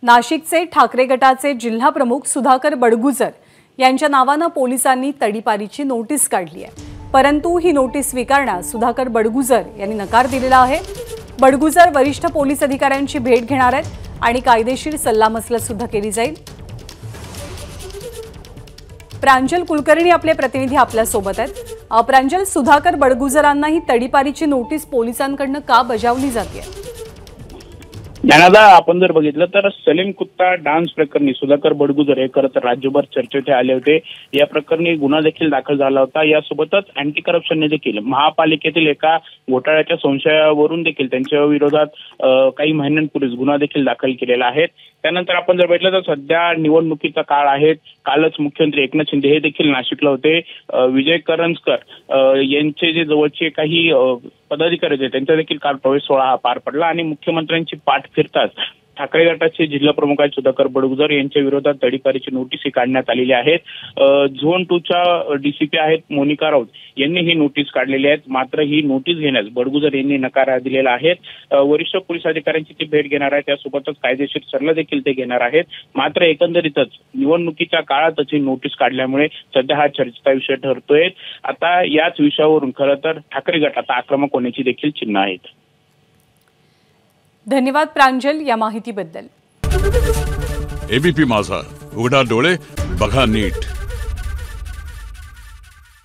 नाशिकचे ठाकरे गटाचे जिल्हा प्रमुख सुधाकर बडगुजर यांच्या नावाने पोलिसांनी तडीपारीची नोटीस काढली आहे। परंतु ही नोटीस स्वीकारण्यास सुधाकर बडगुजर यांनी नकार दिलेला आहे। बडगुजर वरिष्ठ पोलीस अधिकाऱ्यांची भेट घेणार आहेत आणि कायदेशीर सल्लामसलत सुद्धा केली जाईल। प्रांजल कुलकर्णी आपले प्रतिनिधी आपल्या सोबत आहेत। प्रांजल, सुधाकर बडगुजरांना ही तडीपारीची नोटीस पोलिसांकडून का बजावली जाते? ज्ञानादा, आपण जर बघितलं तर सलीम कुत्ता डान्स प्रकरणी सुधाकर बडगुजर हे खरं तर राज्यभर चर्चेत आले होते। या प्रकरणी गुन्हा देखील दाखल झाला होता। यासोबतच अँटी करप्शनने देखील महापालिकेतील एका घोटाळ्याच्या संशयावरून देखील त्यांच्या विरोधात काही महिन्यांपूर्वीच गुन्हा देखील दाखल केलेला आहे। त्यानंतर आपण जर बघितलं तर सध्या निवडणुकीचा काळ आहे। कालच मुख्यमंत्री एकनाथ शिंदे हे देखील नाशिकला होते। विजय करंजकर यांचे जे जवळचे काही पदाधिकारी होते त्यांचा देखील काल प्रवेश सोहळा हा पार पडला आणि मुख्यमंत्र्यांची पाठ फिरताच ठाकरे गटाचे जिल्हा प्रमुख आहेत सुधाकर बडगुजर यांच्या विरोधात तडीपारीची नोटीस काढण्यात आलेली आहे। झोन 2 च्या डीसीपी आहेत मोनिका राऊत यांनी ही नोटीस काढलेली आहे। मात्र ही नोटीस घेण्यास बडगुजर यांनी नकार दिलेला आहे। वरिष्ठ पोलीस अधिकाऱ्यांची ते भेट घेणार आहेत, त्यासोबतच कायदेशीर सल्ला देखील ते घेणार आहेत। मात्र एकंदरीतच निवडणुकीच्या काळातच ही नोटीस काढल्यामुळे सध्या हा चर्चेचा विषय ठरतोय। आता याच विषयावरून खरं तर ठाकरे गट आता आक्रमक होण्याची देखील चिन्ह आहेत। धन्यवाद प्रांजल या माहितीबद्दल। एबीपी माझा, उघडा डोळे बघा नीट।